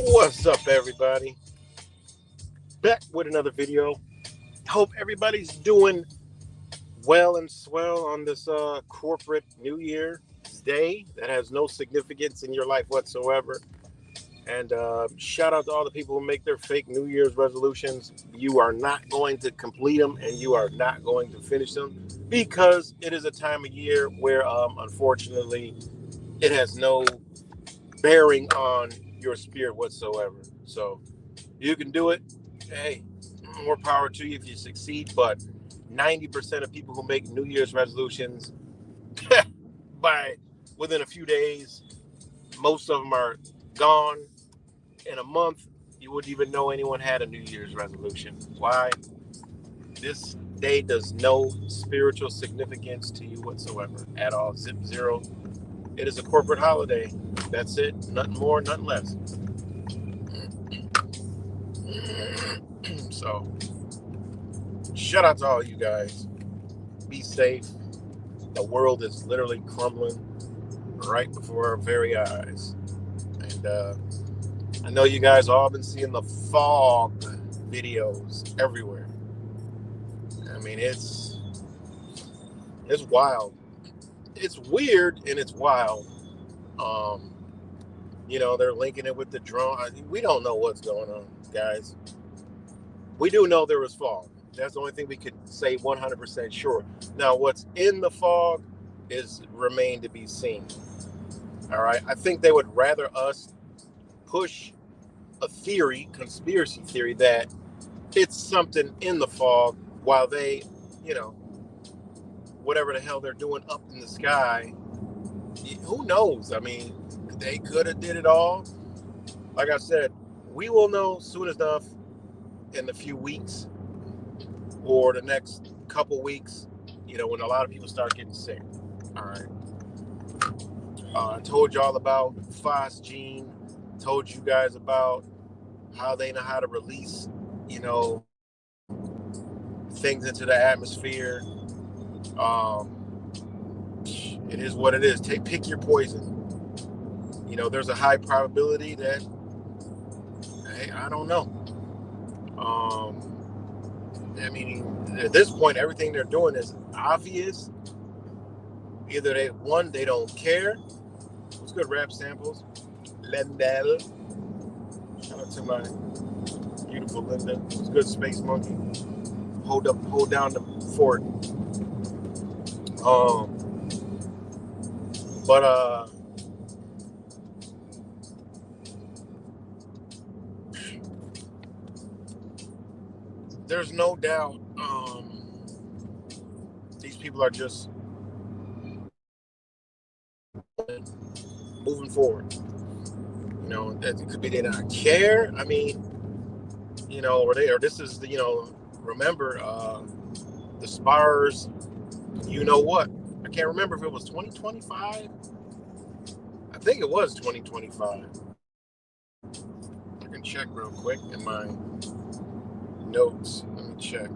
What's up, everybody? Back with another video. Hope everybody's doing well and swell on this corporate New Year's Day that has no significance in your life whatsoever. And shout out to all the people who make their fake New Year's resolutions. You are not going to complete them and you are not going to finish them because it is a time of year where, unfortunately, it has no bearing on your spirit whatsoever. So, you can do it. Hey, more power to you if you succeed. But 90% of people who make New Year's resolutions by within a few days, most of them are gone. In a month, you wouldn't even know anyone had a New Year's resolution. Why? This day does no spiritual significance to you whatsoever at all. Zip zero. It is a corporate holiday. That's it. Nothing more, nothing less. So, shout out to all you guys. Be safe. The world is literally crumbling right before our very eyes. And I know you guys all been seeing the fog videos everywhere. I mean, it's wild. It's weird and it's wild. Um, they're linking it with the drone. We don't know what's going on, guys. We do know there was fog. That's the only thing we could say 100% sure. Now, what's in the fog is remain to be seen. All right. I think they would rather us push a theory, conspiracy theory, that it's something in the fog while they, you know, whatever the hell they're doing up in the sky. Who knows? I mean, they could have did it all. Like I said, we will know soon enough in a few weeks or the next couple weeks, when a lot of people start getting sick. All right. I told y'all about Phosgene. Told you guys about how they know how to release, things into the atmosphere. It is what it is. Pick your poison. There's a high probability that, hey, I don't know. I mean, at this point, everything they're doing is obvious. Either they don't care. What's good, rap samples? Lendell. Shout out to my beautiful Linda. It's good, Space Monkey. Hold down the fort. But there's no doubt these people are just moving forward. It could be they not care. I mean, or this is the, remember the SPARS, what? I can't remember if it was 2025. I think it was 2025. I can check real quick in my notes. Let me check.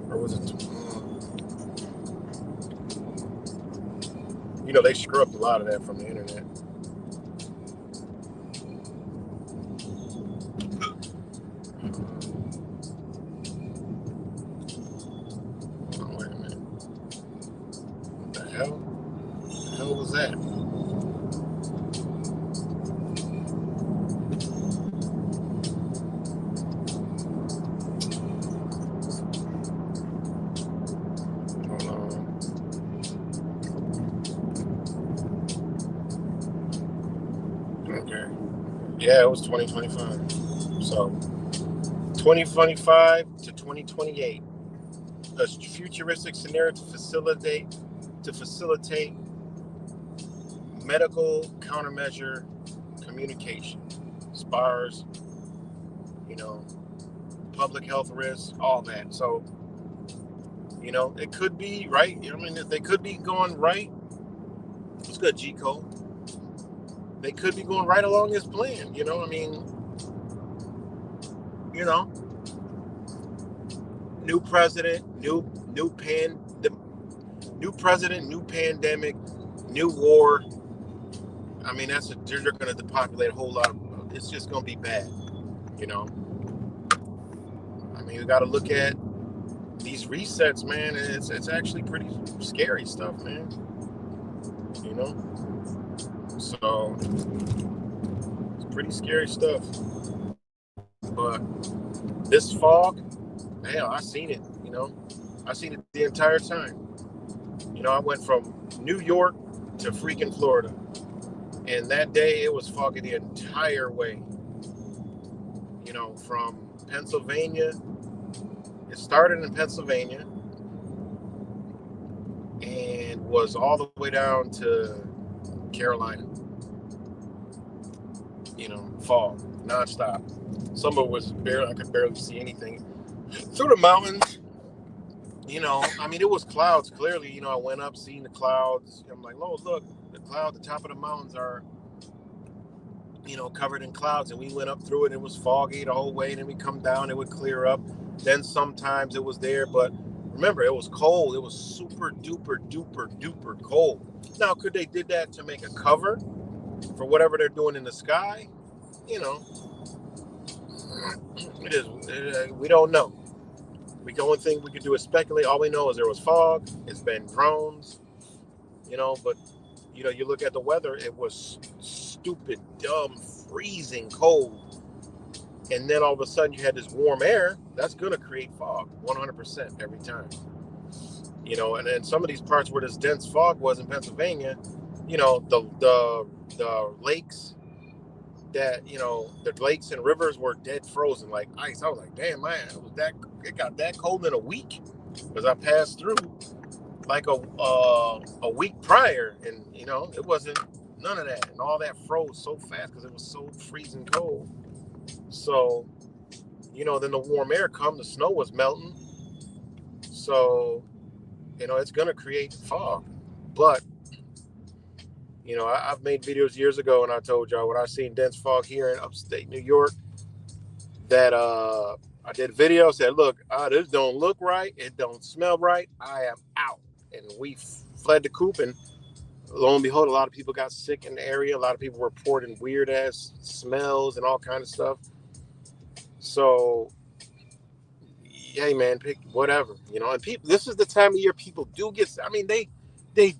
Or was it? They screw up a lot of that from the internet. Oh, wait a minute. What the hell? What the hell was that? Okay. Yeah, it was 2025. So 2025 to 2028. A futuristic scenario to facilitate medical countermeasure communication, SPARS, public health risks, all that. So, it could be right. I mean, they could be going right. What's good, G-Code? They could be going right along this plan. I mean, new president, new president, new pandemic, new war. I mean, they're going to depopulate a whole lot. It's just going to be bad, you know. I mean, we got to look at these resets, man. It's actually pretty scary stuff, man. You know, so it's pretty scary stuff. But this fog, hell, I seen it. You know, I seen it the entire time. You know, I went from New York to freaking Florida, and that day it was foggy the entire way. You know, from Pennsylvania. It started in Pennsylvania and was all the way down to Carolina. You know, fog, nonstop. Some of it was I could barely see anything through the mountains. You know, I mean, it was clouds. Clearly, you know, I went up, seeing the clouds. I'm like, oh, look, the top of the mountains are, you know, covered in clouds. And we went up through it, and it was foggy the whole way. And then we come down, it would clear up. Then sometimes it was there, but remember, it was cold. It was super duper duper duper cold. Now, could they did that to make a cover for whatever they're doing in the sky? You know, it is. We don't know. The only thing we could do is speculate. All we know is there was fog. It's been drones. You know, but you know, you look at the weather. It was stupid, dumb, freezing cold. And then all of a sudden you had this warm air. That's going to create fog 100% every time. You know, and then some of these parts where this dense fog was in Pennsylvania, you know, the lakes that, you know, the lakes and rivers were dead frozen like ice. I was like, damn, man, it got that cold in a week, because I passed through like a week prior, and you know, it wasn't none of that, and all that froze so fast because it was so freezing cold. So, you know, then the warm air come, the snow was melting. So, you know, it's going to create fog. But, you know, I've made videos years ago, and I told y'all when I seen dense fog here in upstate New York, that I did a video, said, look, this don't look right. It don't smell right. I am out. And we fled the coop, and lo and behold, a lot of people got sick in the area. A lot of people were reporting weird ass smells and all kind of stuff. So, hey man, pick whatever, you know. And people, this is the time of year people do get. I mean, they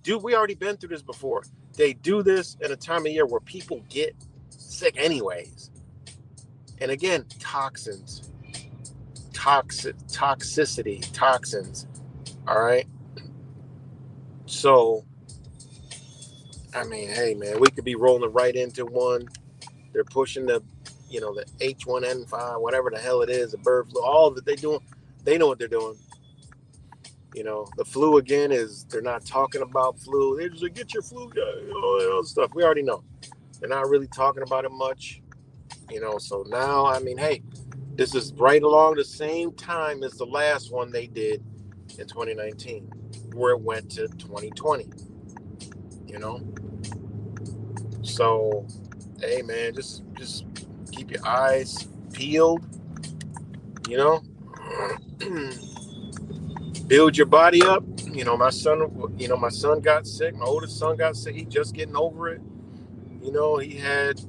do. We already been through this before. They do this in a time of year where people get sick anyways. And again, toxins, toxicity, toxins. All right. So, I mean, hey man, we could be rolling right into one. They're pushing the, you know, the H1N5, whatever the hell it is, the bird flu, all that they doing. They know what they're doing. You know, the flu again is, they're not talking about flu. They're just like, get your flu, all that other stuff. We already know. They're not really talking about it much. You know, so now, I mean, hey, this is right along the same time as the last one they did in 2019, where it went to 2020. You know? So, hey man, just keep your eyes peeled, you know? Build your body up. You know, my son got sick. My oldest son got sick. He just getting over it. You know, he had,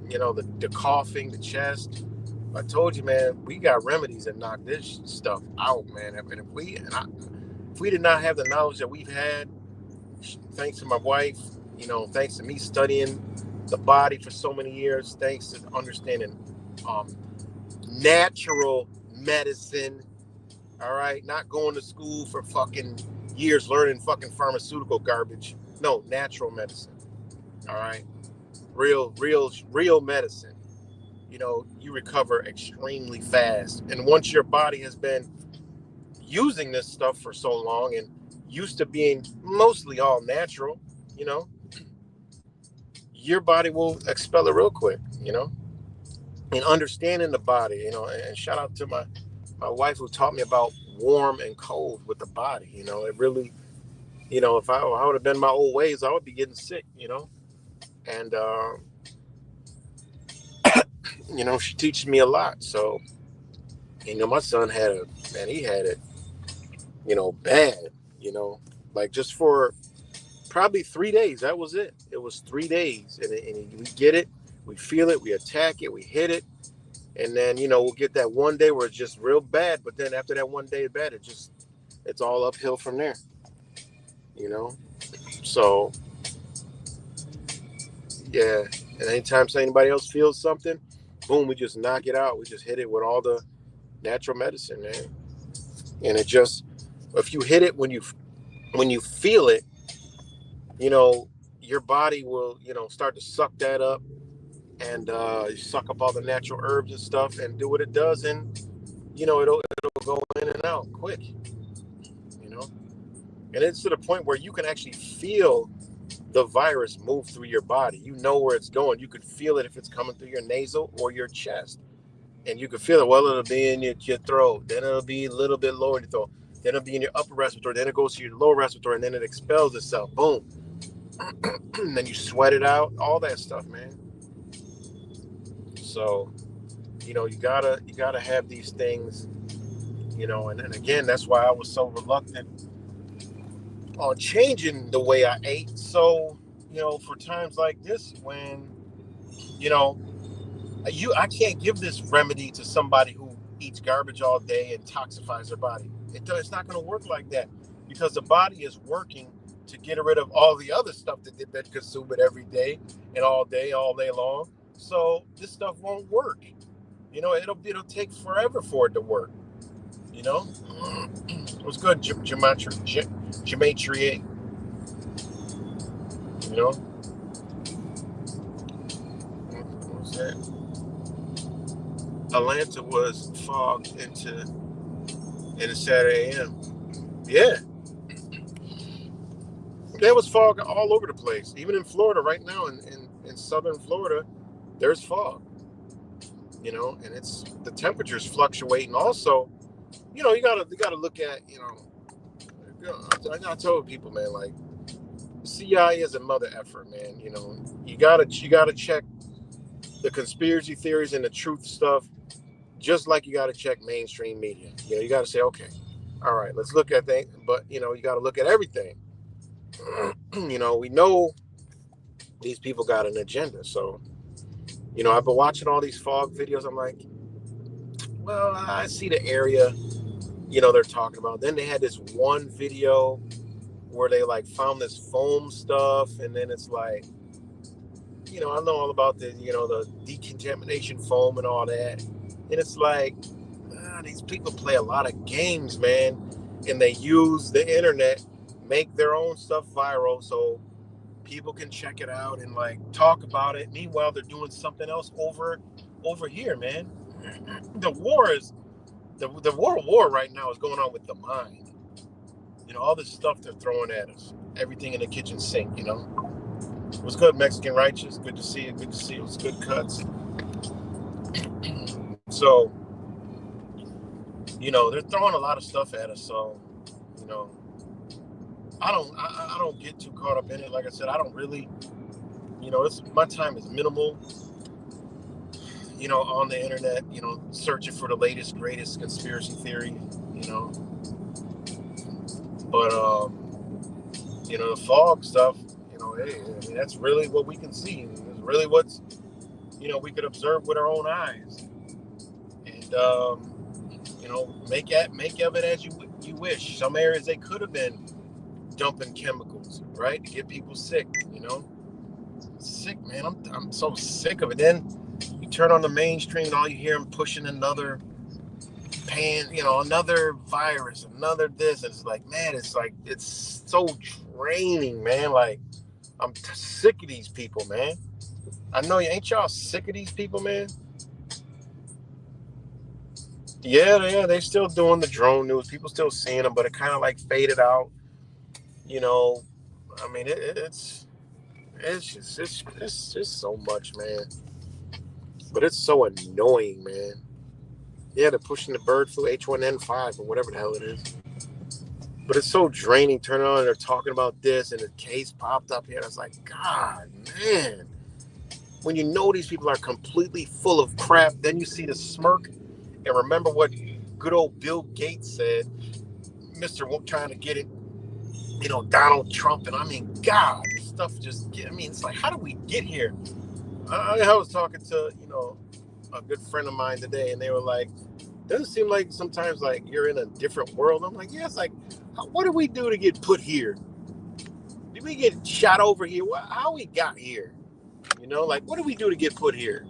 you know, the coughing, the chest. I told you, man, we got remedies that knock this stuff out, man. And if we did not have the knowledge that we've had, thanks to my wife, you know, thanks to me studying the body for so many years, thanks to understanding natural medicine. All right, not going to school for fucking years learning fucking pharmaceutical garbage. No, natural medicine. All right, real medicine. You know, you recover extremely fast, and once your body has been using this stuff for so long and used to being mostly all natural, you know, your body will expel it real quick. You know, and understanding the body. You know, and shout out to my wife who taught me about warm and cold with the body. You know, it really, you know, if I would have been my old ways, I would be getting sick, you know. And you know, she teaches me a lot. So, you know, my son had he had it, you know, bad, you know, like just for probably 3 days. That was it. It was 3 days, and we get it, we feel it, we attack it, we hit it, and then we'll get that one day where it's just real bad. But then after that one day bad, it's all uphill from there. So yeah. And anytime anybody else feels something, boom, we just knock it out. We just hit it with all the natural medicine, man. And it just, if you hit it when you feel it, your body will, start to suck that up, and you suck up all the natural herbs and stuff and do what it does, and it'll go in and out quick. And it's to the point where you can actually feel the virus move through your body. You know where it's going. You could feel it if it's coming through your nasal or your chest. And you can feel it. Well, it'll be in your throat. Then it'll be a little bit lower in your throat. Then it'll be in your upper respiratory. Then it goes to your lower respiratory, and then it expels itself. Boom. And then you sweat it out. All that stuff, man. So, you gotta have these things, and again, that's why I was so reluctant on changing the way I ate. So, for times like this, when, I can't give this remedy to somebody who eats garbage all day and toxifies their body. It's not going to work like that, because the body is working to get rid of all the other stuff that they've been consuming every day and all day long. So this stuff won't work. It'll take forever for it to work. It was good, Gematria. What was that? Atlanta was fogged into Saturday AM. Yeah. There was fog all over the place. Even in Florida right now, in southern Florida, there's fog. And it's the temperatures fluctuating. Also, you gotta look at, I told people, man, like, CIA is a mother effort, man. You gotta check the conspiracy theories and the truth stuff, just like you gotta check mainstream media. You gotta say, okay, all right, let's look at things, but you gotta look at everything. We know these people got an agenda. So, I've been watching all these fog videos. I'm like, well, I see the area, they're talking about. Then they had this one video where they like found this foam stuff, and then it's like, I know all about the, the decontamination foam and all that. And it's like, these people play a lot of games, man, and they use the internet, make their own stuff viral so people can check it out and like talk about it. Meanwhile, they're doing something else over here, man. The world war right now is going on with the mind. All this stuff they're throwing at us, everything in the kitchen sink. It was good, Mexican Righteous. Good to see you. Good to see you. It was good cuts. So, they're throwing a lot of stuff at us. So, I don't get too caught up in it. Like I said, I don't really, my time is minimal, on the internet, searching for the latest, greatest conspiracy theory, But, the fog stuff, hey, I mean, that's really what we can see. It's really what's, we could observe with our own eyes. And, make of it as you wish. Some areas they could have been dumping chemicals, right, to get people sick. Sick, man. I'm so sick of it. Then you turn on the mainstream and all you hear them pushing another another virus, another this, and it's like, man, it's so draining, man. Like, I'm sick of these people, man. I know you ain't. Y'all sick of these people, man? Yeah, they still doing the drone news. People still seeing them, but it kind of like faded out. I mean, it's just so much, man. But it's so annoying, man. Yeah, they're pushing the bird flu, H1N5 or whatever the hell it is. But it's so draining. Turn it on and they're talking about this, and the case popped up here. I was like, God, man. When you know these people are completely full of crap, then you see the smirk and remember what good old Bill Gates said. Mr. trying to get it, Donald Trump. And I mean, God, this stuff it's like, how do we get here? I was talking to, a good friend of mine today, and they were like, doesn't it seem like sometimes like you're in a different world? I'm like, yeah, it's like, what do we do to get put here? Did we get shot over here? How we got here? Like, what do we do to get put here?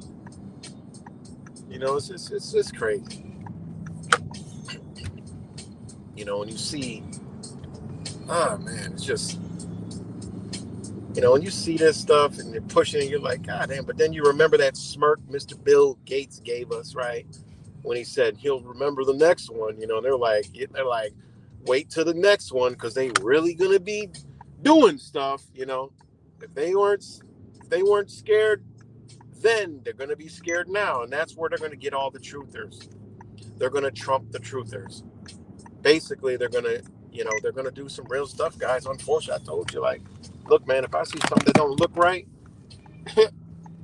It's crazy. When you see, oh man, it's just, when you see this stuff and they're pushing it, you're like, God damn. But then you remember that smirk Mr. Bill Gates gave us, right? When he said he'll remember the next one, they're like, wait till the next one, because they really gonna be doing stuff. If they weren't scared then, they're gonna be scared now, and that's where they're gonna get all the truthers. They're gonna trump the truthers. Basically, they're gonna do some real stuff, guys. Unfortunately, I told you, like, look, man, if I see something that don't look right,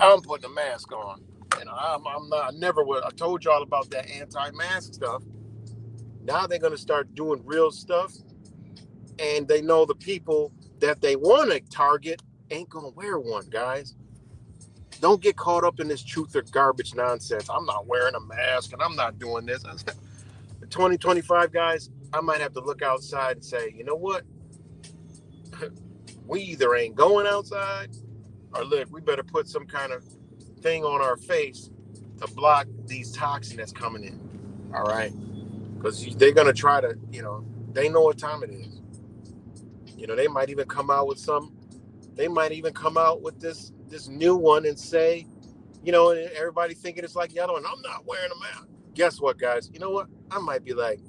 I'm putting a mask on. And I'm not. I never would. I told y'all about that anti-mask stuff. Now they're gonna start doing real stuff, and they know the people that they want to target ain't gonna wear one, guys. Don't get caught up in this truth or garbage nonsense. I'm not wearing a mask and I'm not doing this. 2025, guys, I might have to look outside and say, you know what? We either ain't going outside, or look, we better put some kind of thing on our face to block these toxins that's coming in. All right? Because they're going to try to, they know what time it is. They might even come out with this new one and say, and everybody thinking it's like the other one. I'm not wearing a mask. Guess what, guys? You know what? I might be like,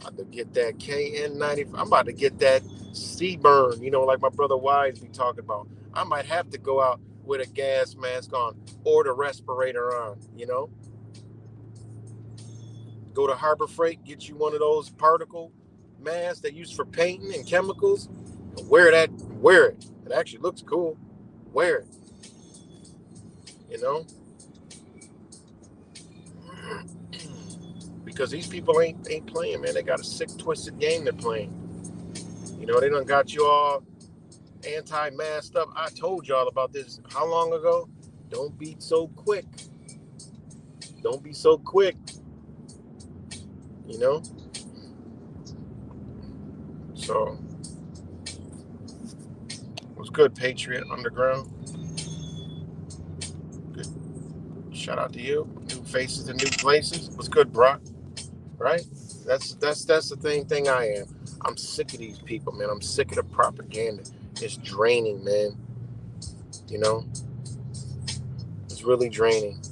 I'm about to get that KN95. I'm about to get that C-burn, like my brother Wise be talking about. I might have to go out with a gas mask on or the respirator on, Go to Harbor Freight, get you one of those particle masks they use for painting and chemicals. And wear it. It actually looks cool. Wear it. Because these people ain't playing, man. They got a sick, twisted game they're playing. They done got you all anti-masked up. I told y'all about this how long ago? Don't be so quick. Don't be so quick. So, what's good, Patriot Underground? Good. Shout out to you. New faces and new places. What's good, Brock? Right? That's the thing I am. I'm sick of these people, man. I'm sick of the propaganda. It's draining, man. It's really draining.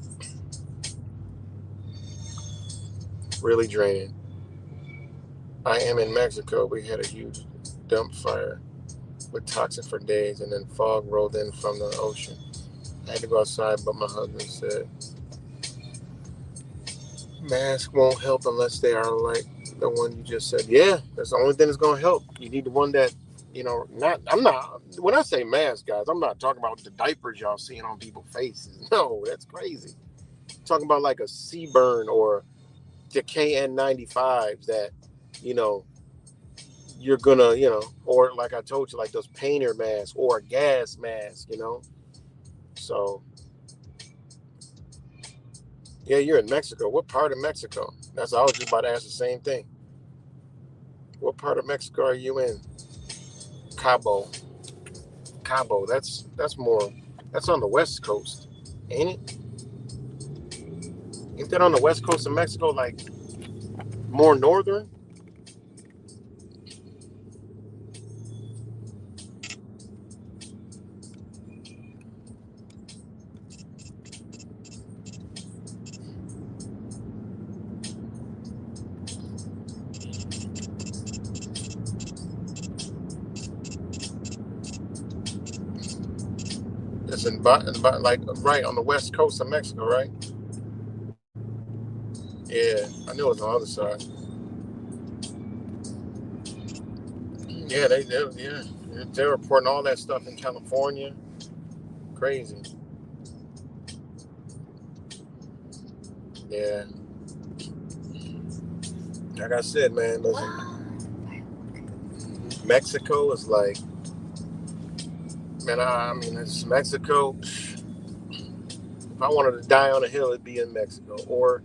Really draining. I am in Mexico. We had a huge dump fire with toxin for days, and then fog rolled in from the ocean. I had to go outside, but my husband said mask won't help unless they are like the one you just said. Yeah, that's the only thing that's going to help. You need the one that, when I say mask, guys, I'm not talking about the diapers y'all seeing on people's faces. No, that's crazy. I'm talking about like a C-burn or the KN95s that, you're gonna, or like I told you, like those painter masks or a gas mask, So, yeah, you're in Mexico. What part of Mexico? I was just about to ask the same thing. What part of Mexico are you in? Cabo. That's on the west coast, ain't it? Ain't that on the west coast of Mexico, like more northern? It's in like right on the west coast of Mexico, right? Yeah, I knew it was on the other side. Yeah, they're reporting all that stuff in California. Crazy. Yeah. Like I said, man, listen. Mexico is like, man, I mean, it's Mexico. If I wanted to die on a hill, it'd be in Mexico. Or,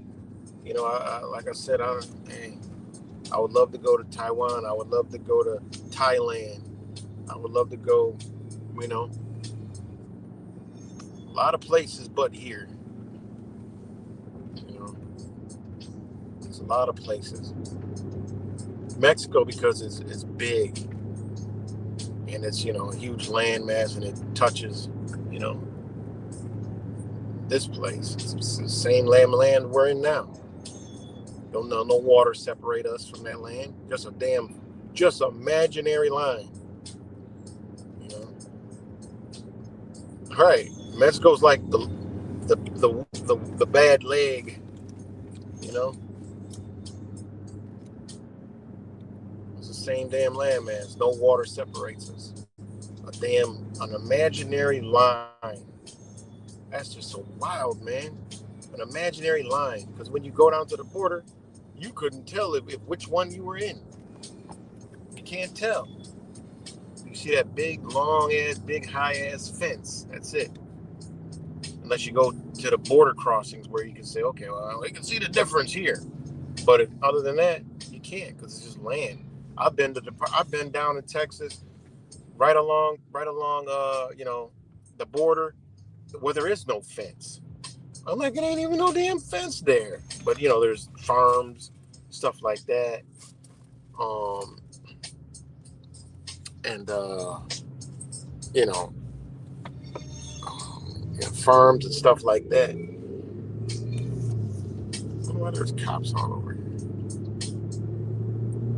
you know, like I said, I would love to go to Taiwan. I would love to go to Thailand. I would love to go, you know, a lot of places but here. You know, there's a lot of places. Mexico, because it's big and it's, you know, a huge landmass, and it touches, you know, this place. It's the same land we're in now. No water separate us from that land. Just imaginary line. You know. Right. Mexico's like the bad leg. You know. It's the same damn landmass. No water separates us. An imaginary line. That's just so wild, man. An imaginary line. Because when you go down to the border, you couldn't tell if which one you were in. You can't tell. You see that big, long-ass, big, high-ass fence. That's it. Unless you go to the border crossings where you can say, okay, well, we can see the difference here. But other than that, you can't, because it's just land. I've been down in Texas, right along, you know, the border, where there is no fence. I'm like, it ain't even no damn fence there. But, you know, there's farms, stuff like that. And, you know, farms and stuff like that. I don't know why there's cops all over here.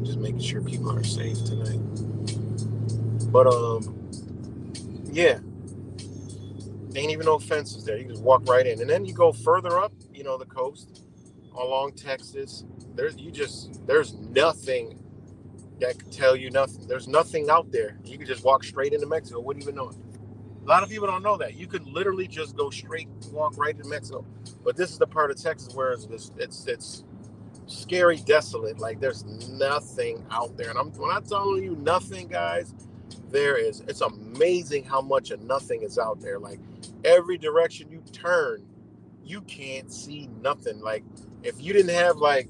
Just making sure people are safe tonight. But, yeah. Ain't even no fences there. You just walk right in. And then you go further up, you know, the coast, along Texas. There's nothing that could tell you nothing. There's nothing out there. You could just walk straight into Mexico. Wouldn't even know it. A lot of people don't know that. You could literally just go straight, walk right into Mexico. But this is the part of Texas where it's scary, desolate. Like, there's nothing out there. And when I'm telling you nothing, guys, it's amazing how much of nothing is out there. Like, every direction you turn, you can't see nothing. Like, if you didn't have, like,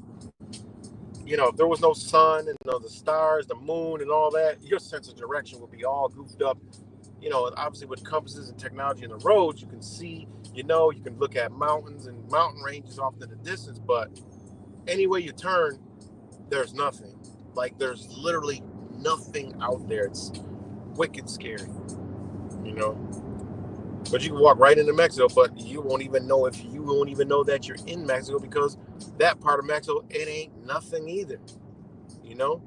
you know, if there was no sun and, you know, the stars, the moon and all that, your sense of direction would be all goofed up. You know, obviously with compasses and technology in the roads, you can see, you know, you can look at mountains and mountain ranges off in the distance, but any way you turn, there's nothing. Like, there's literally nothing out there. It's wicked scary, you know. But you can walk right into Mexico, but you won't even know that you're in Mexico, because that part of Mexico, it ain't nothing either. You know?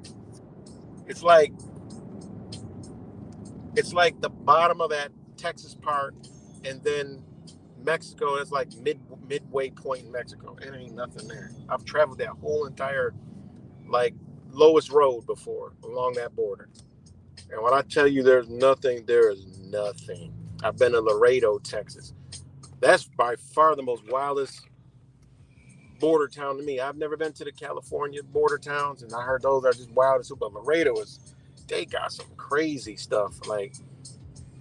It's like the bottom of that Texas part, and then Mexico is like midway point in Mexico. It ain't nothing there. I've traveled that whole entire, like, lowest road before along that border. And when I tell you there's nothing, there is nothing. I've been to Laredo, Texas. That's by far the most wildest border town to me. I've never been to the California border towns, and I heard those are just wild as super. But Laredo they got some crazy stuff. Like,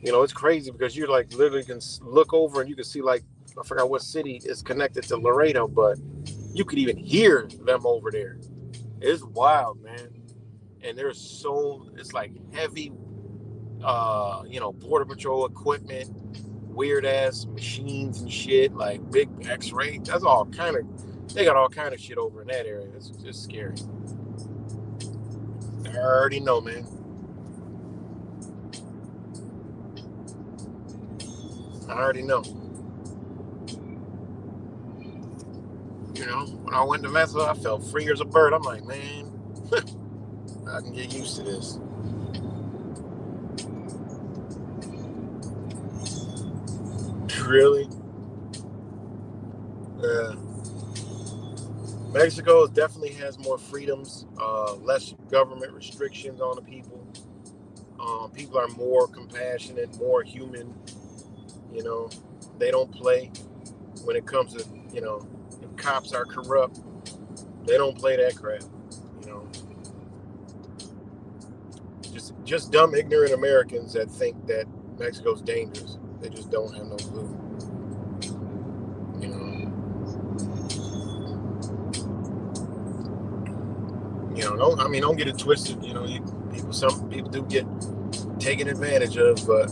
you know, it's crazy because you, like, literally can look over and you can see, like, I forgot what city is connected to Laredo, but you could even hear them over there. It's wild, man. And it's like heavy, you know, border patrol equipment, weird ass machines and shit, like big X-ray. They got all kind of shit over in that area. It's just scary. I already know, man. I already know. You know, when I went to Mexico, I felt free as a bird. I'm like, man, I can get used to this. Really? Yeah. Mexico definitely has more freedoms, less government restrictions on the people. People are more compassionate, more human. You know, they don't play when it comes to, you know, if cops are corrupt, they don't play that crap. You know, Just dumb, ignorant Americans that think that Mexico's dangerous. They just don't have no clue. You know. Don't get it twisted. Some people do get taken advantage of, but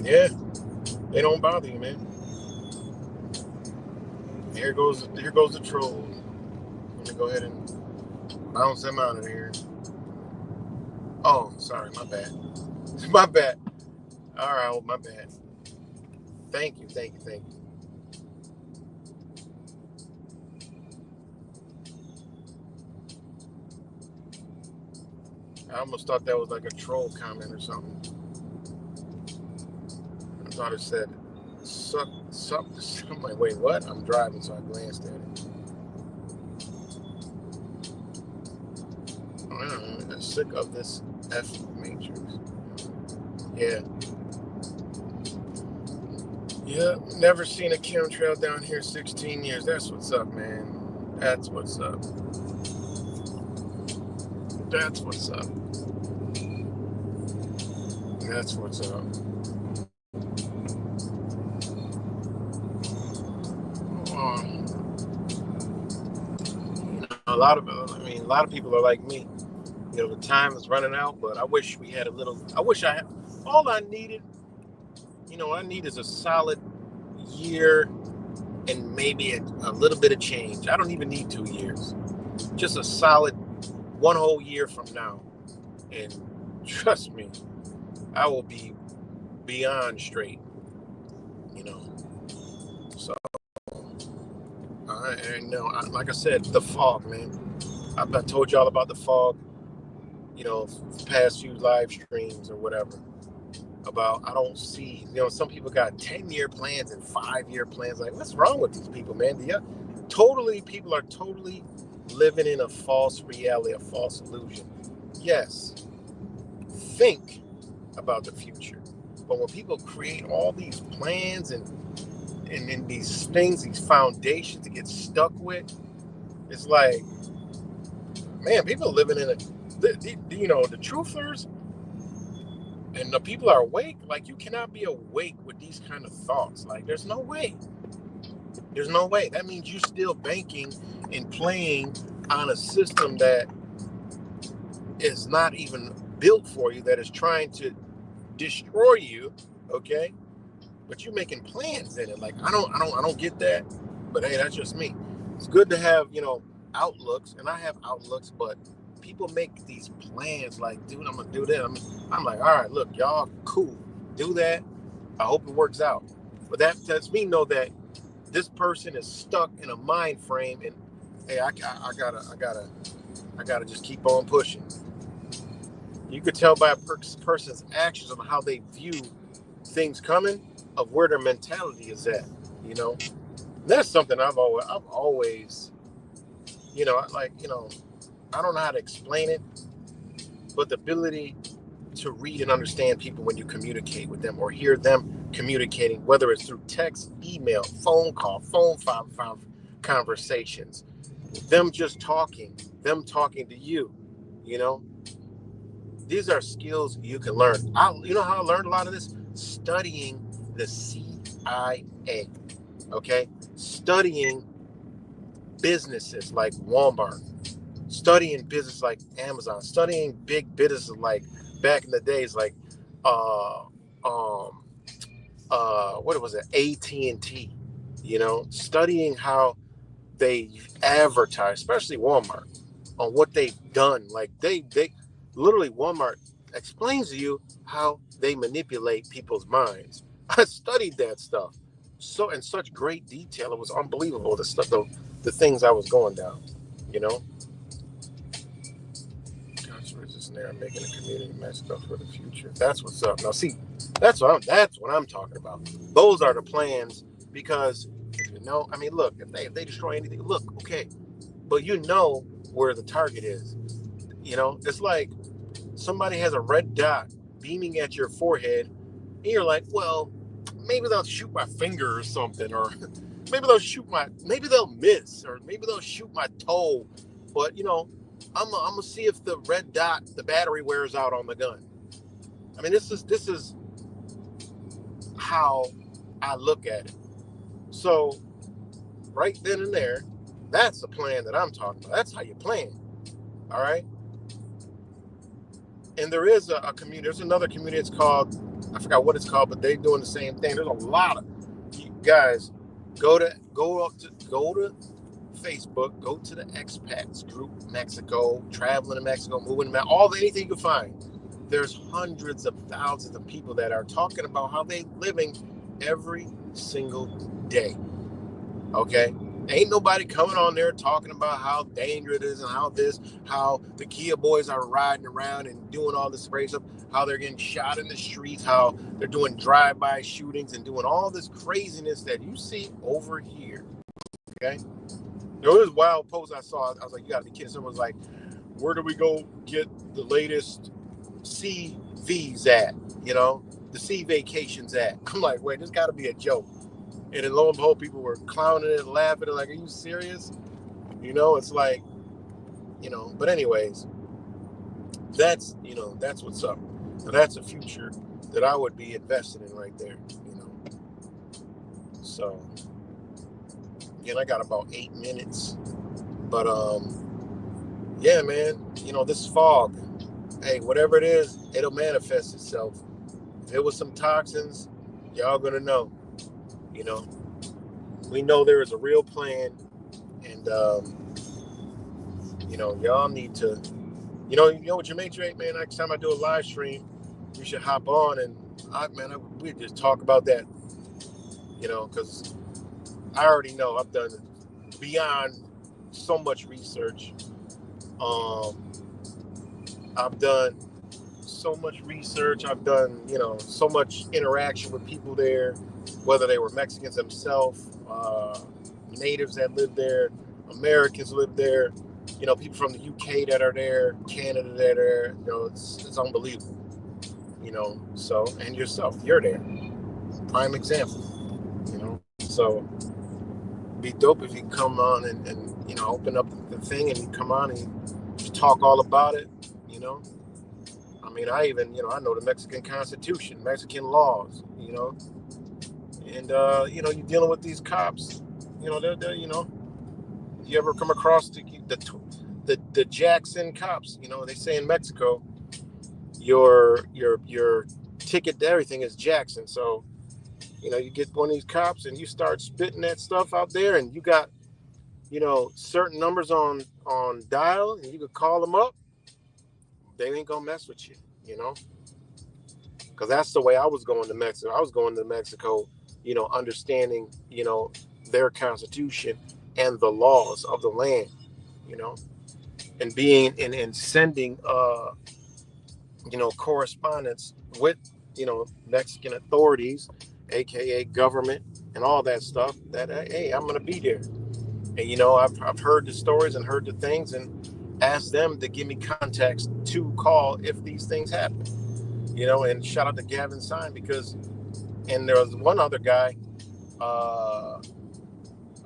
yeah, they don't bother you, man. Here goes the troll. Let me go ahead and bounce them out of here. Oh, sorry, my bad. My bad. All right, well, my bad. Thank you. I almost thought that was like a troll comment or something. I thought it said, suck. I'm like, wait, what? I'm driving, so I glanced at it. I'm sick of this F matrix. Yeah. Yeah, never seen a chemtrail down here 16 years. That's what's up, man. That's what's up. That's what's up. That's what's up. A lot of people are like me. The time is running out, but I wish we had all I needed. I need is a solid year and maybe a little bit of change. I don't even need 2 years. Just a solid 1 whole year from now. And trust me, I will be beyond straight. So, like I said, the fog, man. I told y'all about the fog, past few live streams or whatever. About I don't see, some people got 10-year plans and 5-year plans. Like, what's wrong with these people, man? People are totally living in a false reality, a false illusion. Yes, think about the future. But when people create all these plans and these things, these foundations to get stuck with, it's like, man, people are living in the truthers and the people are awake. Like, you cannot be awake with these kind of thoughts. Like, there's no way. That means you're still banking and playing on a system that is not even built for you, that is trying to destroy you. Okay, but you're making plans in it. Like, I don't get that. But hey, that's just me. It's good to have outlooks, and I have outlooks, but people make these plans like, dude, I'm gonna do that. I'm like, all right, look, y'all, cool, do that. I hope it works out. But that lets me know that this person is stuck in a mind frame, and hey, I gotta just keep on pushing. You could tell by a person's actions on how they view things coming, of where their mentality is at. That's something I've always, I don't know how to explain it, but the ability to read and understand people when you communicate with them or hear them communicating, whether it's through text, email, phone call, phone conversations, them just talking, them talking to you, these are skills you can learn. You know how I learned a lot of this? Studying the CIA, okay? Studying businesses like Walmart, studying business like Amazon, studying big businesses like back in the days, like what was it, AT&T, studying how they advertise, especially Walmart, on what they've done. Like they literally, Walmart explains to you how they manipulate people's minds. I studied that stuff so in such great detail. It was unbelievable, the stuff, the things I was going down, There, making a community Mexico for the future. That's what's up. Now, see, that's what I'm talking about. Those are the plans, because look, if they destroy anything, look, okay, but where the target is. It's like somebody has a red dot beaming at your forehead, and you're like, well, maybe they'll shoot my finger or something, or maybe they'll miss, or maybe they'll shoot my toe. But, I'm gonna see if the red dot, the battery wears out on the gun. I mean, this is how I look at it. So right then and there, that's the plan that I'm talking about. That's how you plan. All right. And there is a community. There's another community. It's called, I forgot what it's called, but they're doing the same thing. There's a lot of you guys. Go to Facebook. Go to the expats group, Mexico, traveling to Mexico, moving to anything you can find. There's hundreds of thousands of people that are talking about how they living every single day. Okay. Ain't nobody coming on there talking about how dangerous it is and how the Kia boys are riding around and doing all this spray stuff, how they're getting shot in the streets, how they're doing drive-by shootings and doing all this craziness that you see over here. Okay. There was this wild post I saw. I was like, you gotta be kidding. Someone was like, where do we go get the latest CVs at? The sea vacations at. I'm like, wait, this gotta be a joke. And then lo and behold, people were clowning it and laughing. They're like, are you serious? It's like, but anyways, that's what's up. So that's a future that I would be invested in right there, So, again, I got about 8 minutes. But, yeah, man, this fog, hey, whatever it is, it'll manifest itself. If it was some toxins, y'all gonna know. We know there is a real plan, and y'all need to, with your mate, man. Next time I do a live stream, you should hop on and we just talk about that, because I already know I've done beyond so much research. I've done so much research. I've done, so much interaction with people there, whether they were Mexicans themselves, natives that live there, Americans live there, people from the UK that are there, Canada that are there. It's unbelievable. So, and yourself, you're there. Prime example. So be dope if you come on and open up the thing and you come on and you talk all about it. I mean, I even, I know the Mexican Constitution, Mexican laws, and you're dealing with these cops. They're you ever come across the Jackson cops? They say in Mexico, your ticket to everything is Jackson. So, you get one of these cops and you start spitting that stuff out there, and you got, certain numbers on dial, and you could call them up. They ain't gonna mess with you, because that's the way I was going to Mexico. I was going to Mexico, understanding, their constitution and the laws of the land, and being and sending, correspondence with, Mexican authorities, aka government, and all that stuff. That hey, I'm gonna be there, and I've heard the stories and heard the things and asked them to give me contacts to call if these things happen, and shout out to Gavin Sign, because, and there was one other guy, I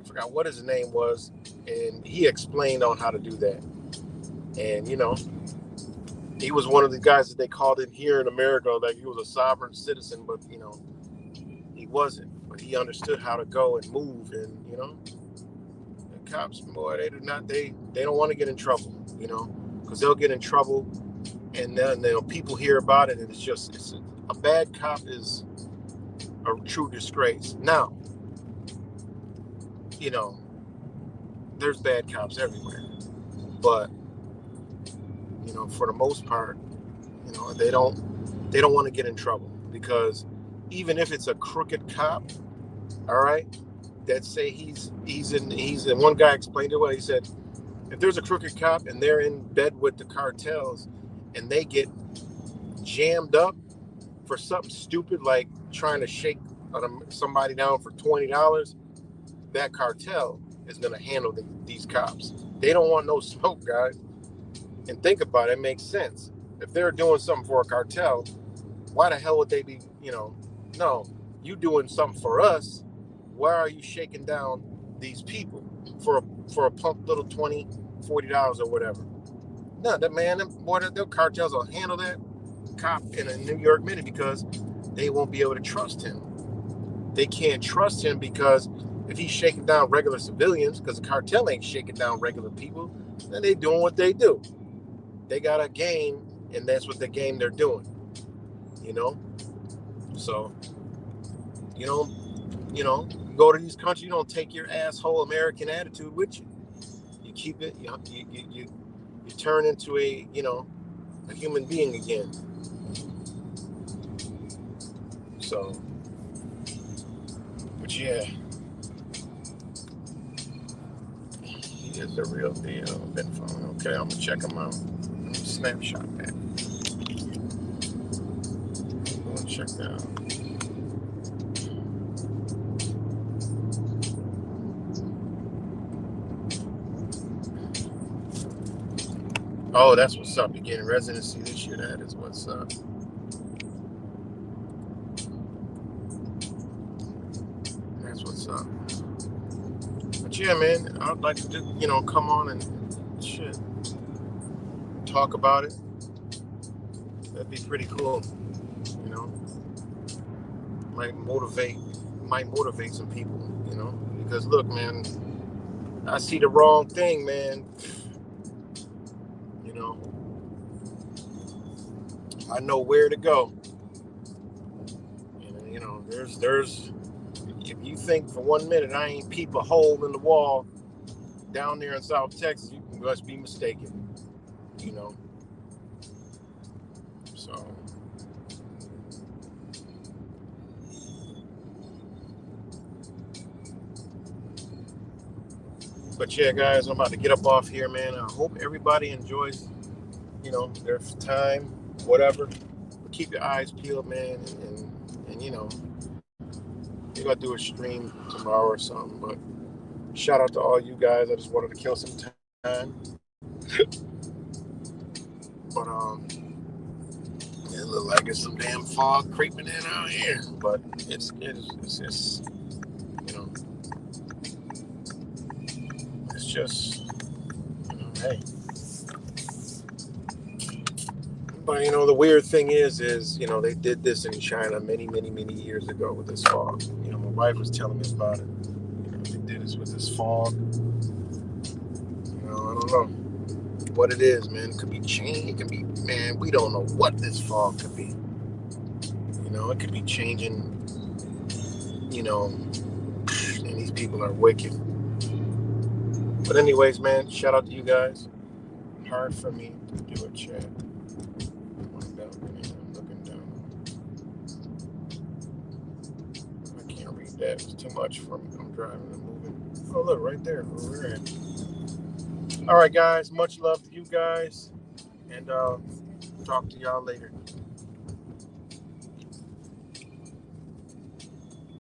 forgot what his name was, and he explained on how to do that. And he was one of the guys that they called in here in America, like he was a sovereign citizen, but he wasn't. But he understood how to go and move, and the cops, boy, they don't want to get in trouble, because they'll get in trouble, and then people hear about it, and it's a bad cop is a true disgrace. Now, there's bad cops everywhere, but for the most part, they don't want to get in trouble, because even if it's a crooked cop, all right, that say he's in one guy explained it well. He said, if there's a crooked cop and they're in bed with the cartels and they get jammed up for something stupid like trying to shake somebody down for $20, that cartel is going to handle these cops. They don't want no smoke, guys. And think about it, it makes sense. If they're doing something for a cartel, why the hell would they be, no, you doing something for us, why are you shaking down these people for a pump little $20-$40 or whatever? No, that man, the cartels will handle that cop in a New York minute because they won't be able to trust him. They can't trust him because if he's shaking down regular civilians, because the cartel ain't shaking down regular people, then they doing what they do. They got a game, and that's what the game they're doing. You know? So, you go to these countries, you don't take your asshole American attitude with you. You keep it, you turn into a human being again. So, but yeah, he is the real deal. Ben Phone. Okay, I'm gonna check him out. Let me snapshot that. I'm gonna check that out. Oh, that's what's up. You're getting residency this year. That is what's up. That's what's up. But yeah, man, I'd like to just, come on and shit, talk about it. That'd be pretty cool. Might motivate some people, because look, man, I see the wrong thing, man. I know where to go. There's if you think for 1 minute I ain't peep a hole in the wall down there in South Texas, you must be mistaken. So but yeah, guys, I'm about to get up off here, man. I hope everybody enjoys their time, whatever. But keep your eyes peeled, man, and maybe I'll do a stream tomorrow or something. But shout out to all you guys. I just wanted to kill some time. But it look like it's some damn fog creeping in out here. But it's it's just hey. But the weird thing is they did this in China many years ago with this fog. My wife was telling me about it. They did this with this fog. I don't know what it is, man. It could be change. It could be, man. We don't know what this fog could be. It could be changing. And these people are wicked. But anyways, man, shout out to you guys. Hard for me to do a chat. I'm looking down. I can't read that. It's too much for me. I'm driving and moving. Oh, look, right there. Where we're at. All right, guys. Much love to you guys. And talk to y'all later.